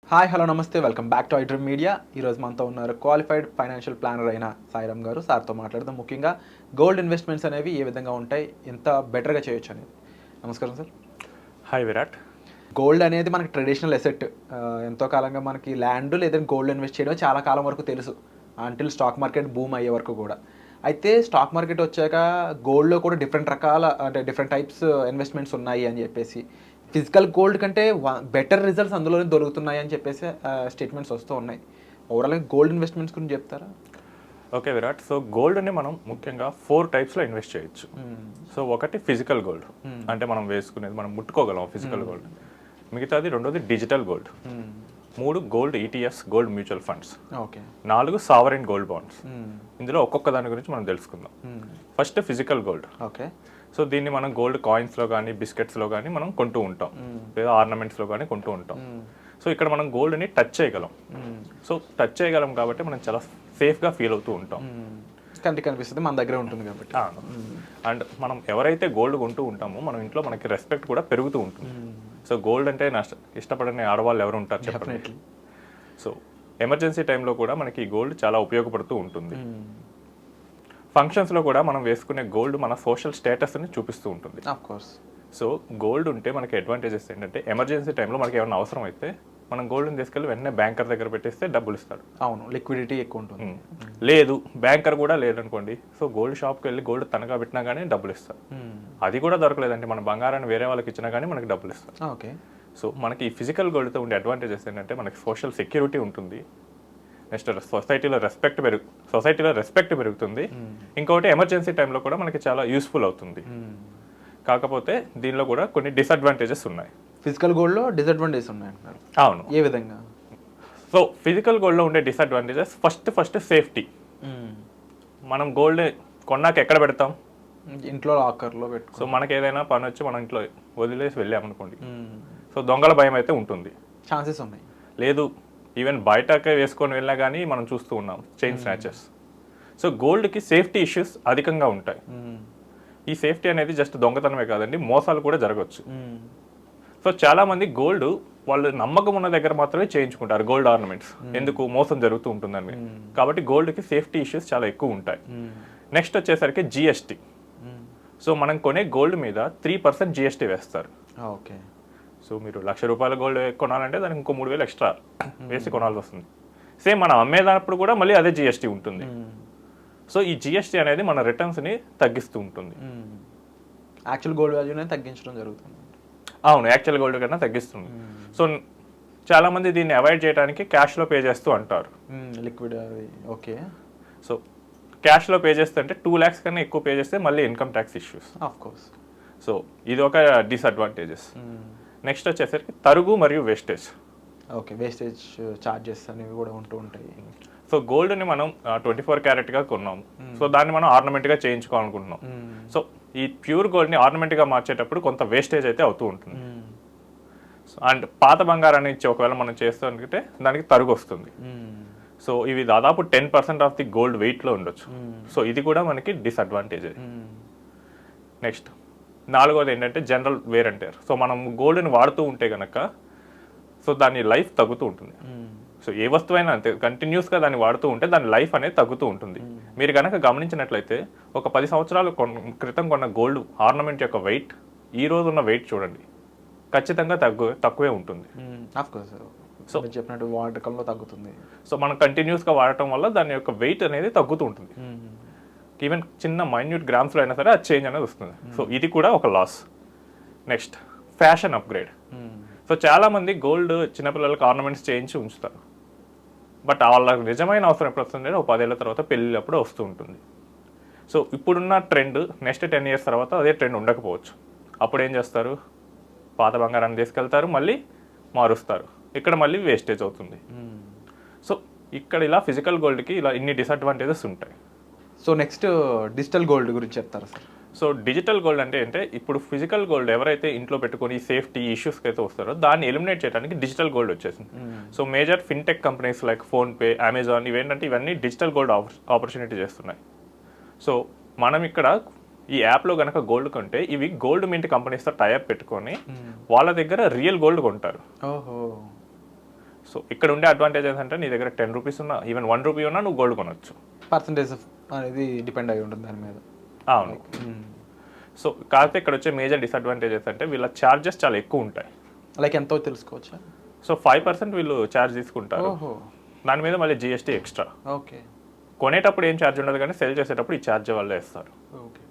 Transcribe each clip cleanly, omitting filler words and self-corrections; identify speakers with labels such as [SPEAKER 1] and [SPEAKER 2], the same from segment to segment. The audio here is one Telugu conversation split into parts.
[SPEAKER 1] హాయ్ హలో నమస్తే welcome back to iDream media. ఈరోజు మనతో ఉన్నారు క్వాలిఫైడ్ ఫైనాన్షియల్ ప్లానర్ అయిన సాయిరామ్ గారు. సార్తో మాట్లాడదాం ముఖ్యంగా గోల్డ్ ఇన్వెస్ట్మెంట్స్ అనేవి ఏ విధంగా ఉంటాయి, ఎంత బెటర్గా చేయొచ్చు అనేది. నమస్కారం సార్.
[SPEAKER 2] హాయ్ విరాట్.
[SPEAKER 1] గోల్డ్ అనేది మనకి ట్రెడిషనల్ ఎసెట్. ఎంతో కాలంగా మనకి ల్యాండ్ లేదంటే గోల్డ్ ఇన్వెస్ట్ చేయడం చాలా కాలం వరకు తెలుసు, అంటిల్ స్టాక్ మార్కెట్ బూమ్ అయ్యే వరకు కూడా. అయితే స్టాక్ మార్కెట్ వచ్చాక గోల్డ్లో కూడా డిఫరెంట్ రకాల అంటే డిఫరెంట్ టైప్స్ ఇన్వెస్ట్మెంట్స్ ఉన్నాయి అని చెప్పేసి, ఫిజికల్ గోల్డ్ కంటే బెటర్ రిజల్ట్స్ అందులోనే దొరుకుతున్నాయి అని చెప్పేసి స్టేట్మెంట్స్ వస్తూ ఉన్నాయి. ఓవరాల్గా గోల్డ్ ఇన్వెస్ట్మెంట్స్ గురించి చెప్తారా?
[SPEAKER 2] ఓకే విరాట్. సో గోల్డ్ని మనం ముఖ్యంగా 4 టైప్స్లో ఇన్వెస్ట్ చేయొచ్చు. సో ఒకటి ఫిజికల్ గోల్డ్, అంటే మనం వేసుకునేది మనం ముట్టుకోగలం ఫిజికల్ గోల్డ్. మిగతాది రెండోది digital gold. 3 gold ETFs, gold mutual funds.
[SPEAKER 1] Okay.
[SPEAKER 2] 4 sovereign gold bonds. ఇందులో ఒక్కొక్క దాని గురించి మనం తెలుసుకుందాం. First physical gold.
[SPEAKER 1] Okay.
[SPEAKER 2] So దీన్ని మనం గోల్డ్ కాయిన్స్లో కానీ బిస్కెట్స్లో కానీ మనం కొంటూ ఉంటాం, లేదా ఆర్నమెంట్స్లో కానీ కొంటూ ఉంటాం. సో ఇక్కడ మనం గోల్డ్ని టచ్ చేయగలం. సో టచ్ చేయగలం కాబట్టి మనం చాలా సేఫ్గా ఫీల్ అవుతూ ఉంటాం.
[SPEAKER 1] కంటికి కనిపిస్తుంది, మన దగ్గర ఉంటుంది కాబట్టి.
[SPEAKER 2] అండ్ మనం ఎవరైతే గోల్డ్ కొంటూ ఉంటామో మన ఇంట్లో మనకి రెస్పెక్ట్ కూడా పెరుగుతూ ఉంటుంది. సో గోల్డ్ అంటే ఇష్టపడని ఆడవాళ్ళు ఎవరు ఉంటారు చెప్పండి. సో ఎమర్జెన్సీ టైంలో కూడా మనకి గోల్డ్ చాలా ఉపయోగపడుతూ ఉంటుంది. ఫంక్షన్స్లో కూడా మనం వేసుకునే గోల్డ్ మన సోషల్ స్టేటస్ని చూపిస్తూ ఉంటుంది. సో గోల్డ్ ఉంటే మనకి అడ్వాంటేజెస్ ఏంటంటే ఎమర్జెన్సీ టైంలో మనకి ఏమైనా అవసరం అయితే మనం గోల్డ్ని తీసుకెళ్ళి వెంటనే బ్యాంకర్ దగ్గర పెట్టేస్తే డబ్బులు ఇస్తాడు.
[SPEAKER 1] అవును, లిక్విడిటీ ఎక్కువ ఉంటుంది.
[SPEAKER 2] లేదు బ్యాంకర్ కూడా లేదనుకోండి, సో గోల్డ్ షాప్కి వెళ్ళి గోల్డ్ తనగా పెట్టినా కానీ డబ్బులు ఇస్తారు. అది కూడా దొరకలేదంటే మన బంగారాన్ని వేరే వాళ్ళకి ఇచ్చినా కానీ మనకి డబ్బులు ఇస్తారు.
[SPEAKER 1] ఓకే.
[SPEAKER 2] సో మనకి ఈ ఫిజికల్ గోల్డ్తో ఉండే అడ్వాంటేజెస్ ఏంటంటే మనకి సోషల్ సెక్యూరిటీ ఉంటుంది. నెక్స్ట్ సొసైటీలో రెస్పెక్ట్ పెరుగుతుంది. ఇంకొకటి ఎమర్జెన్సీ టైంలో కూడా మనకి చాలా యూస్ఫుల్ అవుతుంది. కాకపోతే దీనిలో కూడా కొన్ని డిసడ్వాంటేజెస్ ఉన్నాయి.
[SPEAKER 1] ఫిజికల్ గోల్డ్లో డిసడ్వాంటేజెస్ ఉన్నాయి అంటున్నారు.
[SPEAKER 2] అవును.
[SPEAKER 1] ఏ విధంగా?
[SPEAKER 2] సో ఫిజికల్ గోల్డ్లో ఉండే డిసడ్వాంటేజెస్ ఫస్ట్ సేఫ్టీ. మనం గోల్డ్ కొన్నాక ఎక్కడ పెడతాం?
[SPEAKER 1] ఇంట్లో లాకర్లో పెట్టు.
[SPEAKER 2] సో మనకి ఏదైనా పని వచ్చి మన ఇంట్లో వదిలేసి వెళ్ళామనుకోండి, సో దొంగల భయం అయితే ఉంటుంది,
[SPEAKER 1] ఛాన్సెస్ ఉన్నాయి.
[SPEAKER 2] లేదు ఈవెన్ బయటకే వేసుకొని వెళ్ళినా కానీ మనం చూస్తూ ఉన్నాం చైన్ స్నాచెస్. సో గోల్డ్కి సేఫ్టీ ఇష్యూస్ అధికంగా ఉంటాయి. ఈ సేఫ్టీ అనేది జస్ట్ దొంగతనమే కాదండి, మోసాలు కూడా జరగవచ్చు. సో చాలామంది గోల్డ్ వాళ్ళు నమ్మకం ఉన్న దగ్గర మాత్రమే చేయించుకుంటారు గోల్డ్ ఆర్నమెంట్స్. ఎందుకు? మోసం జరుగుతూ ఉంటుందని. కాబట్టి గోల్డ్కి సేఫ్టీ ఇష్యూస్ చాలా ఎక్కువ ఉంటాయి. నెక్స్ట్ వచ్చేసరికి జిఎస్టీ. సో మనం కొనే గోల్డ్ మీద 3% జిఎస్టీ వేస్తారు.
[SPEAKER 1] ఓకే.
[SPEAKER 2] సో మీరు ₹1,00,000 గోల్డ్ కొనాలంటే దానికి ఇంకో 3,000 ఎక్స్ట్రా వేసి కొనాల్సి వస్తుంది. సేమ్ మనం అమ్మేటప్పుడు కూడా మళ్ళీ అదే జిఎస్టీ ఉంటుంది. సో ఈ జిఎస్టీ అనేది మన రిటర్న్స్ని తగ్గిస్తూ ఉంటుంది.
[SPEAKER 1] యాక్చువల్ గోల్డ్ వాల్యూనే తగ్గించడం జరుగుతుంది.
[SPEAKER 2] అవును, యాక్చువల్ గోల్డ్ కన్నా తగ్గిస్తుంది. సో చాలామంది దీన్ని అవాయిడ్ చేయడానికి క్యాష్లో పే చేస్తూ అంటారు.
[SPEAKER 1] లిక్విడ్. ఓకే.
[SPEAKER 2] సో క్యాష్లో పే చేస్తే అంటే 2 lakhs కన్నా ఎక్కువ పే చేస్తే మళ్ళీ income tax issues.
[SPEAKER 1] Of course.
[SPEAKER 2] So ఇది ఒక డిసడ్వాంటేజెస్. నెక్స్ట్ వచ్చేసరికి తరుగు మరియు వేస్టేజ్.
[SPEAKER 1] ఓకే. వేస్టేజ్ ఛార్జెస్ అనేవి కూడా ఉంటూ ఉంటాయి.
[SPEAKER 2] సో గోల్డ్ని మనం 24 క్యారెట్గా కొన్నాము. సో దాన్ని మనం ఆర్నమెంట్గా చేయించుకోవాలనుకుంటున్నాం. సో ఈ ప్యూర్ గోల్డ్ని ఆర్నమెంట్గా మార్చేటప్పుడు కొంత వేస్టేజ్ అయితే అవుతూ ఉంటుంది. అండ్ పాత బంగారాన్ని ఇచ్చి ఒకవేళ మనం చేస్తుంటే దానికి తరుగు వస్తుంది. సో ఇవి దాదాపు 10% ఆఫ్ ది గోల్డ్ వెయిట్లో ఉండొచ్చు. సో ఇది కూడా మనకి డిసడ్వాంటేజ్. నెక్స్ట్ 4వది ఏంటంటే general wear and tear. So మనం గోల్డ్ని వాడుతూ ఉంటే కనుక సో దాని లైఫ్ తగ్గుతూ ఉంటుంది. సో ఏ వస్తువైనా అంతే, కంటిన్యూస్గా దాన్ని వాడుతూ ఉంటే దాని లైఫ్ అనేది తగ్గుతూ ఉంటుంది. మీరు కనుక గమనించినట్లయితే ఒక 10 సంవత్సరాల క్రితం కొన్న గోల్డ్ ఆర్నమెంట్ యొక్క వెయిట్ ఈ రోజు ఉన్న వెయిట్ చూడండి, ఖచ్చితంగా తక్కువే ఉంటుంది.
[SPEAKER 1] సో చెప్పినట్టు వాడకంలో తగ్గుతుంది.
[SPEAKER 2] సో మనం కంటిన్యూస్గా వాడటం వల్ల దాని యొక్క వెయిట్ అనేది తగ్గుతూ ఉంటుంది. ఈవెన్ చిన్న మైన్యూట్ గ్రామ్స్లో అయినా సరే అది చేంజ్ అనేది వస్తుంది. సో ఇది కూడా ఒక loss. Next fashion upgrade. So చాలామంది గోల్డ్ చిన్నపిల్లలకి ఆర్నమెంట్స్ చేయించి ఉంచుతారు. బట్ వాళ్ళకి నిజమైన అవసరం ఎప్పుడు వస్తుంది? ఒక 10 ఏళ్ళ తర్వాత పెళ్ళిళ్ళప్పుడు వస్తూ ఉంటుంది. సో ఇప్పుడున్న ట్రెండ్ నెక్స్ట్ 10 years తర్వాత అదే ట్రెండ్ ఉండకపోవచ్చు. అప్పుడు ఏం చేస్తారు? పాత బంగారాన్ని తీసుకెళ్తారు, మళ్ళీ మారుస్తారు. ఇక్కడ మళ్ళీ వేస్టేజ్ అవుతుంది. సో ఇక్కడ ఇలా ఫిజికల్ గోల్డ్కి ఇలా ఇన్ని డిసడ్వాంటేజెస్ ఉంటాయి.
[SPEAKER 1] సో నెక్స్ట్ డిజిటల్ గోల్డ్ గురించి చెప్తారా సార్?
[SPEAKER 2] సో డిజిటల్ గోల్డ్ అంటే ఇప్పుడు ఫిజికల్ గోల్డ్ ఎవరైతే ఇంట్లో పెట్టుకొని సేఫ్టీ ఇష్యూస్కి అయితే వస్తారో దాన్ని ఎలిమినేట్ చేయడానికి డిజిటల్ గోల్డ్ వచ్చేసింది. So major fintech companies like PhonePe, Amazon ఇవన్నీ డిజిటల్ గోల్డ్ ఆపర్చునిటీ చేస్తున్నాయి. సో మనం ఇక్కడ ఈ యాప్లో కనుక గోల్డ్ కొంటే ఇవి గోల్డ్ మింట్ కంపెనీస్తో టైఅప్ పెట్టుకొని వాళ్ళ దగ్గర రియల్ గోల్డ్ కొంటారు.
[SPEAKER 1] ఓహో.
[SPEAKER 2] సో ఇక్కడ ఉండే అడ్వాంటేజ్ ఏంటంటే నీ దగ్గర 10 రూపీస్ ఉన్నా ఈవెన్ 1 రూపీ ఉన్నా నువ్వు గోల్డ్ కొనొచ్చు.
[SPEAKER 1] పర్సంటేజ్ అనేది డిపెండ్ అయి ఉంటుంది దాని మీద.
[SPEAKER 2] అవును. సో కాకపోతే ఇక్కడ వచ్చే మేజర్ డిసడ్వాంటేజెస్ అంటే వీళ్ళ ఛార్జెస్ చాలా ఎక్కువ ఉంటాయి.
[SPEAKER 1] లైక్ ఎంతో తెలుసుకోవచ్చా?
[SPEAKER 2] సో 5% వీళ్ళు ఛార్జ్ తీసుకుంటారు. దాని మీద మళ్ళీ జిఎస్టీ ఎక్స్ట్రా.
[SPEAKER 1] ఓకే.
[SPEAKER 2] కొనేటప్పుడు ఏం ఛార్జ్ ఉండదు కానీ సెల్ చేసేటప్పుడు ఈ ఛార్జ్ వాళ్ళే ఇస్తారు.
[SPEAKER 1] ఓకే.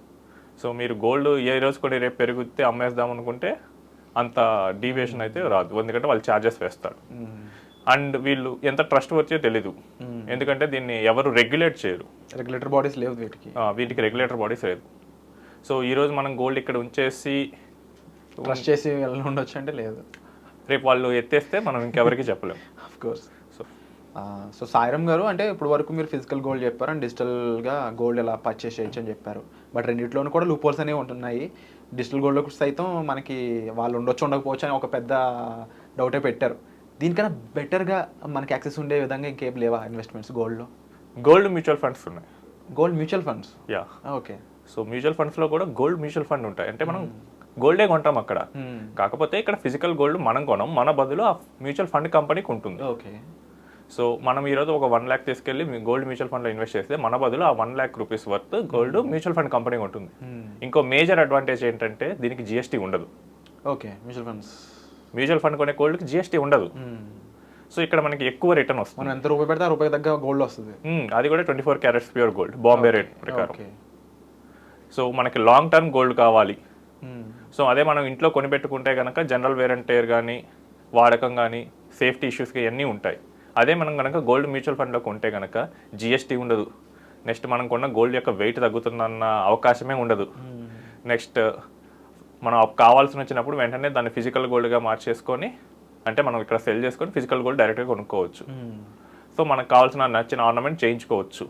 [SPEAKER 1] సో
[SPEAKER 2] మీరు గోల్డ్ ఏ రోజు కొని రేపు పెరిగితే అమ్మేద్దాం అనుకుంటే అంత డీవియేషన్ అయితే రాదు, ఎందుకంటే వాళ్ళు ఛార్జెస్ వేస్తారు. అండ్ వీళ్ళు ఎంత ట్రస్ట్ వచ్చే తెలీదు, ఎందుకంటే దీన్ని ఎవరు రెగ్యులేట్ చేయరు.
[SPEAKER 1] రెగ్యులేటర్ బాడీస్ లేవు
[SPEAKER 2] వీటికి రెగ్యులేటర్ బాడీస్ లేదు. సో ఈరోజు మనం గోల్డ్ ఇక్కడ ఉంచేసి
[SPEAKER 1] ట్రస్ట్ చేసి ఉండొచ్చు అంటే లేదు,
[SPEAKER 2] రేపు వాళ్ళు ఎత్తేస్తే మనం ఇంకెవరికి చెప్పలేము.
[SPEAKER 1] Of course. సో సాయిరామ్ గారు, అంటే ఇప్పుడు వరకు మీరు ఫిజికల్ గోల్డ్ చెప్పారు అండ్ డిజిటల్గా గోల్డ్ ఎలా పర్చేస్ చేయొచ్చు అని చెప్పారు. బట్ రెండిట్లోనూ కూడా లూప్ హోల్స్ అనేవి ఉంటున్నాయి. డిజిటల్ గోల్డ్లో సైతం మనకి వాళ్ళు ఉండొచ్చు ఉండకపోవచ్చు అని ఒక పెద్ద డౌటే పెట్టారు. దీనికన్నా బెటర్గా మనకి యాక్సెస్ ఉండే విధంగా ఇంకేం లేవా ఇన్వెస్ట్మెంట్స్ గోల్డ్లో?
[SPEAKER 2] గోల్డ్ మ్యూచువల్ ఫండ్స్ ఉన్నాయి.
[SPEAKER 1] Gold mutual funds?
[SPEAKER 2] Yeah.
[SPEAKER 1] Okay.
[SPEAKER 2] So mutual ఫండ్స్లో కూడా గోల్డ్ మ్యూచువల్ ఫండ్ ఉంటాయి. అంటే మనం గోల్డే కొంటాం అక్కడ, కాకపోతే ఇక్కడ ఫిజికల్ గోల్డ్ మనం కొనం, మన బదులు ఆ మ్యూచువల్ ఫండ్ కంపెనీకి ఉంటుంది.
[SPEAKER 1] ఓకే.
[SPEAKER 2] సో మనం ఈరోజు ఒక 1 lakh తీసుకెళ్ళి గోల్డ్ మ్యూచువల్ ఫండ్లో ఇన్వెస్ట్ చేస్తే మన బదులు ఆ 1 lakh rupees worth gold mutual fund కంపెనీకి ఉంటుంది. ఇంకో మేజర్ అడ్వాంటేజ్ ఏంటంటే దీనికి జిఎస్టీ ఉండదు.
[SPEAKER 1] ఓకే.
[SPEAKER 2] మ్యూచువల్ ఫండ్ కొనే గోల్డ్కి జిఎస్టీ ఉండదు. సో ఇక్కడ మనకి ఎక్కువ రిటర్న్ వస్తుంది.
[SPEAKER 1] మనం ఎంత రూపాయి పెడితే ఆ రూపాయి తగ్గ గోల్డ్ వస్తుంది.
[SPEAKER 2] అది కూడా 24 carrots pure gold Bombay rate ప్రకారం. సో మనకి లాంగ్ టర్మ్ గోల్డ్ కావాలి. సో అదే మనం ఇంట్లో కొనిపెట్టుకుంటే కనుక జనరల్ వేర్ అండ్ టేర్ కానీ వాడకం కానీ సేఫ్టీ ఇష్యూస్కి ఇవన్నీ ఉంటాయి. అదే మనం కనుక గోల్డ్ మ్యూచువల్ ఫండ్లో కొంటే కనుక జిఎస్టీ ఉండదు. నెక్స్ట్ మనం కొన్న గోల్డ్ యొక్క వెయిట్ తగ్గుతుందన్న అవకాశమే ఉండదు. నెక్స్ట్ మనం కావాల్సి వచ్చినప్పుడు వెంటనే దాన్ని ఫిజికల్ గోల్డ్గా మార్చేసుకొని, అంటే మనం ఇక్కడ సెల్ చేసుకొని ఫిజికల్ గోల్డ్ డైరెక్ట్గా కొనుక్కోవచ్చు. సో మనకు కావాల్సిన నచ్చిన ఆర్నమెంట్ చేయించుకోవచ్చు.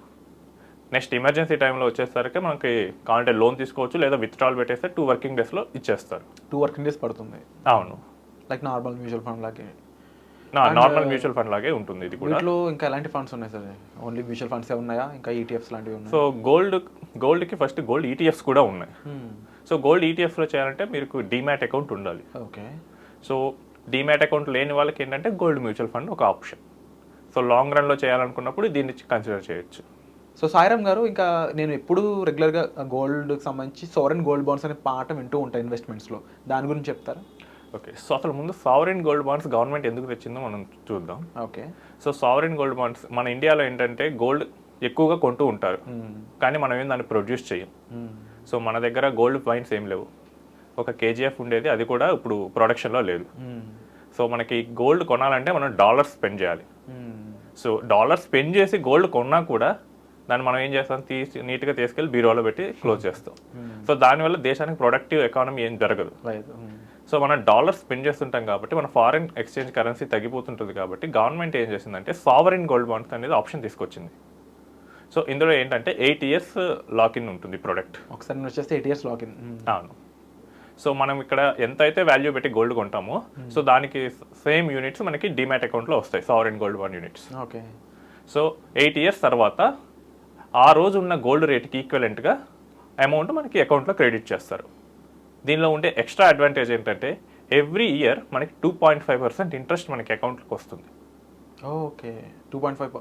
[SPEAKER 2] నెక్స్ట్ ఎమర్జెన్సీ టైంలో వచ్చేసరికి మనకి కావాలంటే లోన్ తీసుకోవచ్చు, లేదా విత్డ్రాల్ పెట్టేస్తే 2 working daysలో ఇచ్చేస్తారు.
[SPEAKER 1] 2 working days పడుతుంది.
[SPEAKER 2] అవును.
[SPEAKER 1] లైక్ నార్మల్ మ్యూచువల్ ఫండ్ లాగే.
[SPEAKER 2] నార్మల్ మ్యూచువల్ ఫండ్ లాగే ఉంటుంది ఇది కూడా.
[SPEAKER 1] వీటిలో ఇంకా ఎలాంటి ఫండ్స్ ఉన్నాయి సార్? ఓన్లీ మ్యూచువల్ ఫండ్స్ ఉన్నాయా, ఇంకా ఈటీఎఫ్స్ లాంటివి ఉన్నాయి?
[SPEAKER 2] సో గోల్డ్కి ఫస్ట్ గోల్డ్ ఈటీఎఫ్స్ కూడా ఉన్నాయి. సో గోల్డ్ ఈటీఎఫ్లో చేయాలంటే మీకు డీమ్యాట్ అకౌంట్ ఉండాలి.
[SPEAKER 1] ఓకే.
[SPEAKER 2] సో డీమ్యాట్ అకౌంట్ లేని వాళ్ళకి ఏంటంటే గోల్డ్ మ్యూచువల్ ఫండ్ ఒక ఆప్షన్. సో లాంగ్ రన్లో చేయాలనుకున్నప్పుడు దీన్ని కన్సిడర్ చేయొచ్చు.
[SPEAKER 1] సో సాయిరామ్ గారు, ఇంకా నేను ఎప్పుడు రెగ్యులర్గా గోల్డ్కి సంబంధించి సావరెన్ గోల్డ్ బాండ్స్ అనే పాట వింటూ ఉంటాను ఇన్వెస్ట్మెంట్స్లో, దాని గురించి చెప్తారా?
[SPEAKER 2] ఓకే. సో అసలు ముందు సావరెన్ గోల్డ్ బాండ్స్ గవర్నమెంట్ ఎందుకు తెచ్చిందో మనం చూద్దాం.
[SPEAKER 1] Okay.
[SPEAKER 2] So sovereign gold bonds మన ఇండియాలో ఏంటంటే గోల్డ్ ఎక్కువగా కొంటూ ఉంటారు, కానీ మనం ఏం దాన్ని ప్రొడ్యూస్ చేయం. సో మన దగ్గర గోల్డ్ మైన్స్ ఏం లేవు. ఒక కేజీఎఫ్ ఉండేది, అది కూడా ఇప్పుడు ప్రొడక్షన్లో లేదు. సో మనకి గోల్డ్ కొనాలంటే మనం డాలర్స్ స్పెండ్ చేయాలి. సో డాలర్స్ స్పెండ్ చేసి గోల్డ్ కొన్నా కూడా దాన్ని మనం ఏం చేస్తాం, నీట్గా తీసుకెళ్ళి బీరోలో పెట్టి క్లోజ్ చేస్తాం. సో దానివల్ల దేశానికి ప్రొడక్టివ్ ఎకానమీ ఏం జరగదు. సో మనం డాలర్స్ స్పెండ్ చేస్తుంటాం కాబట్టి మన ఫారిన్ ఎక్స్చేంజ్ కరెన్సీ తగ్గిపోతుంటుంది. కాబట్టి గవర్నమెంట్ ఏం చేసిందంటే సావరెన్ గోల్డ్ బాండ్స్ అనేది ఆప్షన్ తీసుకొచ్చింది. సో ఇందులో ఏంటంటే 8 years లాక్-ఇన్ ఉంటుంది ప్రోడక్ట్.
[SPEAKER 1] ఒకసారి వచ్చేస్తే 8 years లాక్-ఇన్.
[SPEAKER 2] అవును. సో మనం ఇక్కడ ఎంత అయితే వాల్యూ పెట్టి గోల్డ్ కొంటామో సో దానికి సేమ్ యూనిట్స్ మనకి డిమాట్ అకౌంట్లో వస్తాయి, sovereign gold bond units.
[SPEAKER 1] Okay.
[SPEAKER 2] So 8 years తర్వాత ఆ రోజు ఉన్న గోల్డ్ రేట్కి ఈక్వలెంట్గా అమౌంట్ మనకి అకౌంట్లో క్రెడిట్ చేస్తారు. దీనిలో ఉండే ఎక్స్ట్రా అడ్వాంటేజ్ ఏంటంటే ఎవ్రీ ఇయర్ మనకి 2.5% ఇంట్రెస్ట్ మనకి అకౌంట్లోకి వస్తుంది.
[SPEAKER 1] ఓకే. 2.5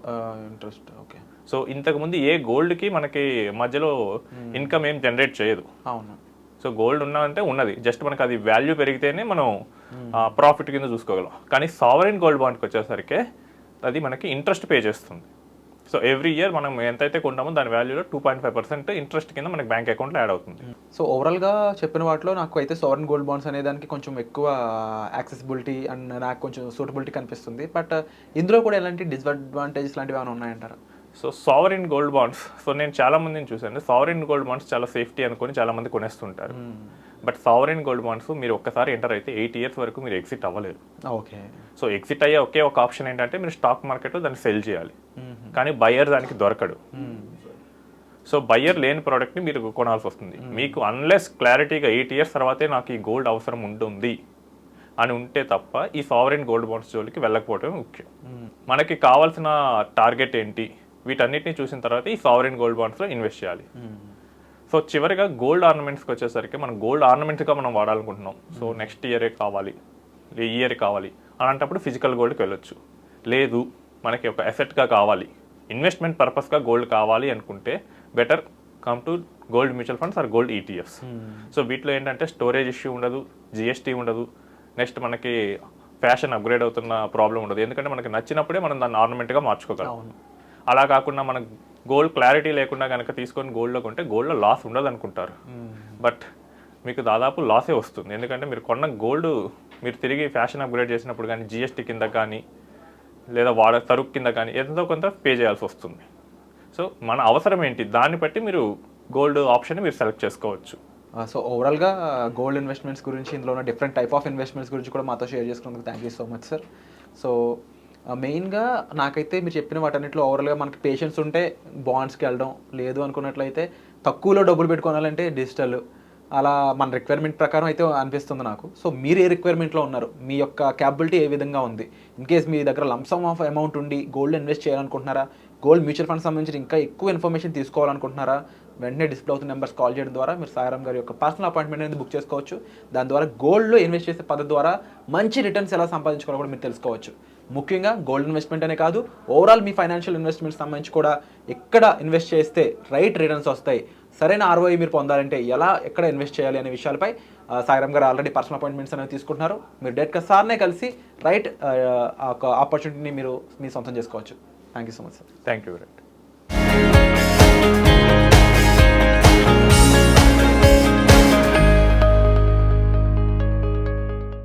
[SPEAKER 1] ఇంట్రెస్ట్. ఓకే.
[SPEAKER 2] సో ఇంతకుముందు ఏ గోల్డ్కి మనకి మధ్యలో ఇన్కమ్ ఏం జనరేట్ చేయదు.
[SPEAKER 1] అవును.
[SPEAKER 2] సో గోల్డ్ ఉన్నదంటే ఉన్నది, జస్ట్ మనకి అది వాల్యూ పెరిగితేనే మనం ప్రాఫిట్ కింద చూసుకోగలం. కానీ సావరెన్ గోల్డ్ బాండ్కి వచ్చేసరికి అది మనకి ఇంట్రెస్ట్ పే చేస్తుంది. సో ఎవ్రీ ఇయర్ మనం ఎంతైతే కొంటామో దాని వాల్యూలో 2.5% ఇంట్రెస్ట్ కింద మనకి బ్యాంక్ అకౌంట్లో యాడ్ అవుతుంది.
[SPEAKER 1] సో ఓవరాల్గా చెప్పిన వాటిలో నాకు అయితే సావరెన్ గోల్డ్ బాండ్స్ అనే దానికి కొంచెం ఎక్కువ యాక్సెసిబిలిటీ అండ్ నాకు కొంచెం సూటబిలిటీ కనిపిస్తుంది. బట్ ఇందులో కూడా ఎలాంటి డిస్అడ్వాంటేజెస్ లాంటివి ఏమైనా ఉన్నాయంటారా?
[SPEAKER 2] So sovereign gold bonds, so నేను చాలా మందిని చూసాను, సావరెన్ గోల్డ్ బాండ్స్ చాలా సేఫ్టీ అనుకొని చాలా మంది కొనేస్తుంటారు. బట్ సావరెన్ గోల్డ్ బాండ్స్ మీరు ఒక్కసారి ఎంటర్ అయితే 8 years వరకు మీరు ఎగ్జిట్ అవ్వలేరు.
[SPEAKER 1] ఓకే.
[SPEAKER 2] సో ఎగ్జిట్ అయ్యే ఒకే ఒక ఆప్షన్ ఏంటంటే మీరు స్టాక్ మార్కెట్లో దాన్ని సెల్ చేయాలి, కానీ బయ్యర్ దానికి దొరకడు. సో బయ్యర్ లేని ప్రోడక్ట్ని మీరు కొనాల్సి వస్తుంది. మీకు అన్లెస్ క్లారిటీగా 8 years తర్వాతే నాకు ఈ గోల్డ్ అవసరం ఉంటుంది అని ఉంటే తప్ప ఈ సావరెన్ గోల్డ్ బాండ్స్ జోలికి వెళ్ళకపోవడమే ముఖ్యం. మనకి కావాల్సిన టార్గెట్ ఏంటి వీటన్నిటిని చూసిన తర్వాత ఈ సావరెన్ గోల్డ్ బాండ్స్లో ఇన్వెస్ట్ చేయాలి. సో చివరిగా గోల్డ్ ఆర్నమెంట్స్కి వచ్చేసరికి మనం గోల్డ్ ఆర్నమెంట్స్గా మనం వాడాలనుకుంటున్నాం. సో నెక్స్ట్ ఇయరే కావాలి, ఈ ఇయర్ కావాలి అలాంటప్పుడు ఫిజికల్ గోల్డ్కి వెళ్ళొచ్చు. లేదు మనకి ఒక అసెట్గా కావాలి, ఇన్వెస్ట్మెంట్ పర్పస్గా గోల్డ్ కావాలి అనుకుంటే better come to gold mutual funds or gold ETFs. So వీటిలో ఏంటంటే స్టోరేజ్ ఇష్యూ ఉండదు, జిఎస్టీ ఉండదు, నెక్స్ట్ మనకి ఫ్యాషన్ అప్గ్రేడ్ అవుతున్న ప్రాబ్లం ఉండదు. ఎందుకంటే మనకి నచ్చినప్పుడే మనం దాన్ని ఆర్నమెంట్గా మార్చుకోగలం. అలా కాకుండా మనకు గోల్డ్ క్లారిటీ లేకుండా కనుక తీసుకొని గోల్డ్లో కొంటే గోల్డ్లో లాస్ ఉండదు అనుకుంటారు, బట్ మీకు దాదాపు లాసే వస్తుంది. ఎందుకంటే మీరు కొన్న గోల్డ్ మీరు తిరిగి ఫ్యాషన్ అప్గ్రేడ్ చేసినప్పుడు కానీ జిఎస్టీ కింద కానీ లేదా సరుకు కింద కానీ ఎంతో కొంత పే చేయాల్సి వస్తుంది. సో మన అవసరం ఏంటి దాన్ని బట్టి మీరు గోల్డ్ ఆప్షన్ మీరు సెలెక్ట్ చేసుకోవచ్చు.
[SPEAKER 1] సో ఓవరాల్గా గోల్డ్ ఇన్వెస్ట్మెంట్స్ గురించి, ఇందులో ఉన్న డిఫరెంట్ టైప్ ఆఫ్ ఇన్వెస్ట్మెంట్స్ గురించి కూడా మాతో షేర్ చేసుకున్నందుకు thank you so much sir. So మెయిన్గా నాకైతే మీరు చెప్పిన వాటన్నిటిలో ఓవరాల్గా మనకి పేషెన్స్ ఉంటే బాండ్స్కి వెళ్ళడం, లేదు అనుకున్నట్లయితే తక్కువలో డబ్బులు పెట్టుకోవాలంటే డిజిటల్, అలా మన రిక్వైర్మెంట్ ప్రకారం అయితే అనిపిస్తుంది నాకు. సో మీరు ఏ రిక్వైర్మెంట్లో ఉన్నారు, మీ యొక్క క్యాపబిలిటీ ఏ విధంగా ఉంది, ఇన్ కేస్ మీ దగ్గర లంసమ్ ఆఫ్ అమౌంట్ ఉండి గోల్డ్ ఇన్వెస్ట్ చేయాలనుకుంటున్నారా, గోల్డ్ మ్యూచువల్ ఫండ్ సంబంధించి ఇంకా ఎక్కువ ఇన్ఫర్మేషన్ తీసుకోవాలనుకుంటున్నారా, వెంటనే డిస్ప్లే అవుతున్న నెంబర్స్ కాల్ చేయడం ద్వారా మీరు సాయిరామ్ గారి యొక్క పర్సనల్ అపాయింట్మెంట్ అనేది బుక్ చేసుకోవచ్చు. దాని ద్వారా గోల్డ్లో ఇన్వెస్ట్ చేసే పద్ధతి ద్వారా మంచి రిటర్న్స్ ఎలా సంపాదించుకోవాలో కూడా మీరు తెలుసుకోవచ్చు. ముఖ్యంగా గోల్డ్ ఇన్వెస్ట్మెంట్ అనే కాదు, ఓవరాల్ మీ ఫైనాన్షియల్ ఇన్వెస్ట్మెంట్ సంబంధించి కూడా ఎక్కడ ఇన్వెస్ట్ చేస్తే రైట్ రిటర్న్స్ వస్తాయి, సరైన ROI మీరు పొందాలంటే ఎక్కడ ఇన్వెస్ట్ చేయాలి అనే విషయాలపై సాయిరామ్ గారు ఆల్రెడీ పర్సనల్ అపాయింట్మెంట్స్ అనేవి తీసుకుంటున్నారు. మీరు డైరెక్ట్గా సార్నే కలిసి రైట్ ఆపర్చునిటీని మీరు మీ సొంతం చేసుకోవచ్చు. Thank you so much sir.
[SPEAKER 2] Thank you.